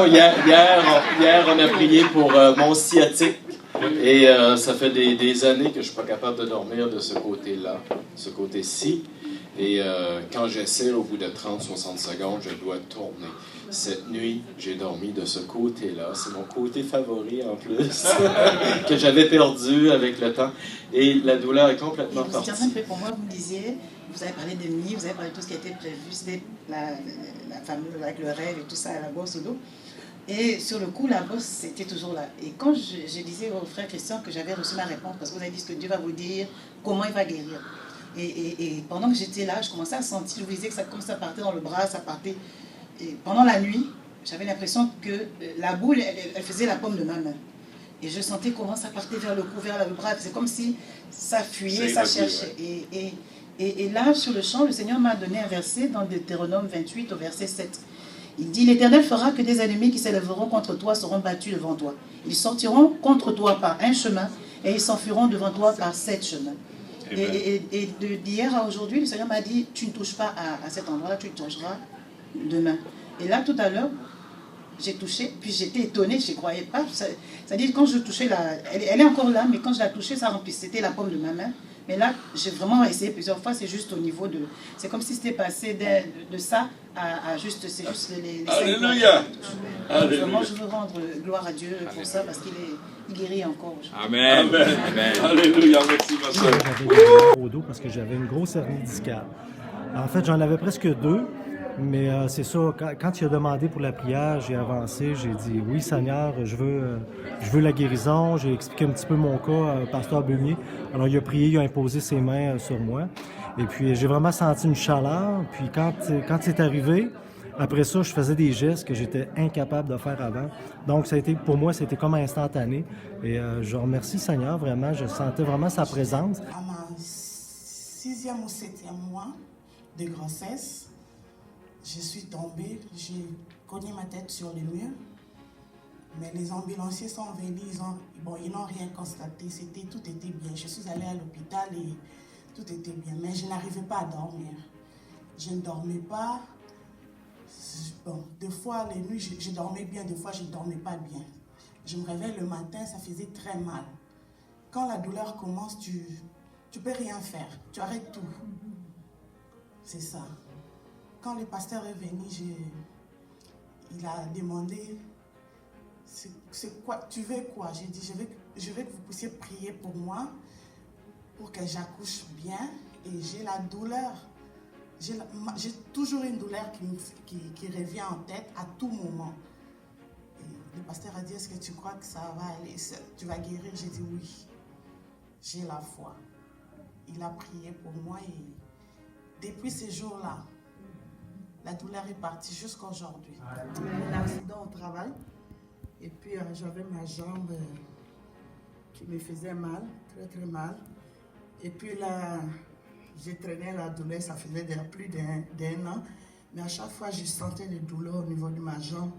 Hier, on a prié pour mon sciatique. Et ça fait des années que je ne suis pas capable de dormir de ce côté-là, ce côté-ci. Et quand j'essaie, au bout de 30-60 secondes, je dois tourner. Cette nuit, j'ai dormi de ce côté-là. C'est mon côté favori en plus, que j'avais perdu avec le temps. Et la douleur est complètement partie. Vous étiez pour moi, vous me disiez, vous avez parlé de nuit, vous avez parlé de tout ce qui a été prévu, c'était la fameuse avec le rêve et tout ça, la bosse au dos. Et sur le coup, la bosse, c'était toujours là. Et quand je disais au frère Christian que j'avais reçu ma réponse, parce que vous avez dit ce que Dieu va vous dire, comment il va guérir. Et pendant que j'étais là, je commençais à sentir, je vous disais que ça, comme ça partait dans le bras, ça partait. Et pendant la nuit, j'avais l'impression que la boule, elle faisait la paume de ma main. Et je sentais comment ça partait vers le cou, vers le bras. C'est comme si ça fuyait, ça cherchait. Ouais. Et là, sur le champ, le Seigneur m'a donné un verset dans Deutéronome 28, au verset 7. Il dit, l'Éternel fera que des ennemis qui s'élèveront contre toi seront battus devant toi. Ils sortiront contre toi par un chemin et ils s'enfuiront devant toi par 7 chemins. Et d'hier à aujourd'hui, le Seigneur m'a dit, tu ne touches pas à cet endroit-là, tu toucheras demain. Et là, tout à l'heure, j'ai touché, puis j'étais étonnée, je ne croyais pas. C'est-à-dire, quand je touchais, elle est encore là, mais quand je la touchais, ça remplissait, c'était la paume de ma main. Mais là, j'ai vraiment essayé plusieurs fois, c'est juste au niveau de... C'est comme si c'était passé de ça à juste... C'est juste les Alléluia! Vraiment, je veux rendre gloire à Dieu pour ça, parce qu'il guérit encore. Amen. Amen. Alléluia, merci ma soeur. J'avais au dos parce que j'avais une grosse hernie discale. En fait, j'en avais presque 2. Mais c'est ça, quand il a demandé pour la prière, j'ai avancé, j'ai dit « Oui, Seigneur, je veux la guérison ». J'ai expliqué un petit peu mon cas à Pasteur Beunier. Alors, il a prié, il a imposé ses mains sur moi. Et puis, j'ai vraiment senti une chaleur. Puis, quand c'est arrivé, après ça, je faisais des gestes que j'étais incapable de faire avant. Donc, pour moi, c'était comme instantané. Et je remercie Seigneur, vraiment. Je sentais vraiment sa présence. À ma 6e ou 7e mois de grossesse, je suis tombée, j'ai cogné ma tête sur le mur, mais les ambulanciers sont venus, ils n'ont rien constaté, tout était bien. Je suis allée à l'hôpital et tout était bien, mais je n'arrivais pas à dormir. Je ne dormais pas. Bon, des fois, les nuits, je dormais bien, des fois, je ne dormais pas bien. Je me réveille le matin, ça faisait très mal. Quand la douleur commence, tu ne peux rien faire, tu arrêtes tout. C'est ça. Quand le pasteur est venu, il a demandé, c'est quoi, tu veux quoi? J'ai dit, je veux que vous puissiez prier pour moi, pour que j'accouche bien. Et j'ai la douleur, j'ai toujours une douleur qui revient en tête à tout moment. Et le pasteur a dit, est-ce que tu crois que ça va aller, tu vas guérir? J'ai dit oui, j'ai la foi. Il a prié pour moi et depuis ces jours-là, la douleur est partie jusqu'à aujourd'hui. J'ai eu un accident au travail et puis j'avais ma jambe qui me faisait mal, très très mal. Et puis là, j'ai traîné la douleur, ça faisait plus d'un an. Mais à chaque fois, je sentais des douleurs au niveau de ma jambe.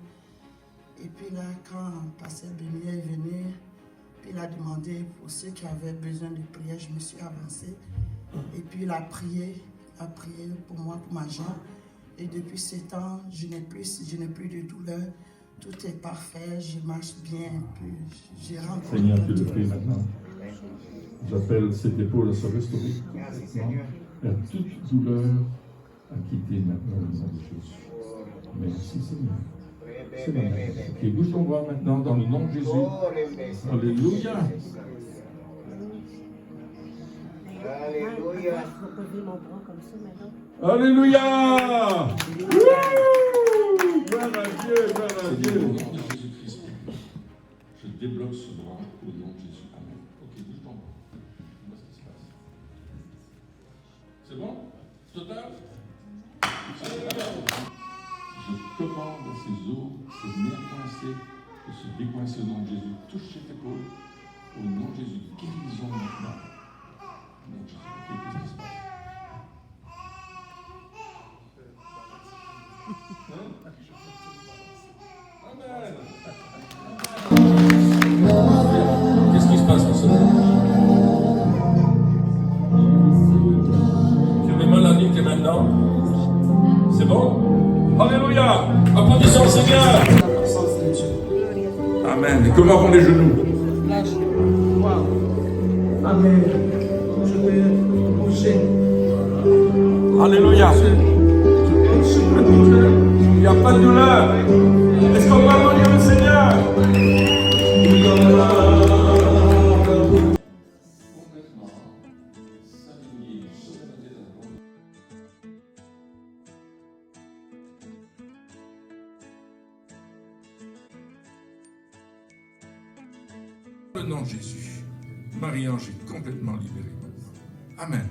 Et puis là, quand Pasteur Beunier est venu, puis il a demandé pour ceux qui avaient besoin de prière, je me suis avancée. Et puis il a prié pour moi, pour ma jambe. Et depuis 7 ans, je n'ai plus de douleur. Tout est parfait, je marche bien. Puis j'ai rencontré Seigneur, tu le pries maintenant. J'appelle cette épaule à se restaurer. Et toute douleur à quitter maintenant le nom de Jésus. Merci Seigneur. C'est bon. Ok, bouge ton bras maintenant dans le nom de Jésus. Alléluia. Alléluia. Je peux lever mon bras comme ça maintenant. Alléluia! Gloire à Dieu, gloire à Dieu. Au nom de Jésus-Christ, je débloque ce bras au nom de Jésus. Amen. Ok, bouge ton bras. Qu'est-ce qui se passe? C'est bon? Total? Je commande à ces os, ces nerfs coincés, de se décoincer au nom de Jésus. Touche cette épaule au nom de Jésus. Guérison maintenant. Au nom de Jésus. Ok, qu'est-ce qui se passe? Amen. Qu'est-ce qui se passe en ce moment? Tu avais mal à la nuque et maintenant? C'est bon? Alléluia! Applaudissons le Seigneur! Jésus. Amen. Et comment vont les genoux? Amen. Je vais bouger. Alléluia. Il n'y a pas de douleur. Est-ce qu'on va bénir le Seigneur? Dans le nom de Jésus, Marie-Ange est complètement libérée maintenant. Amen.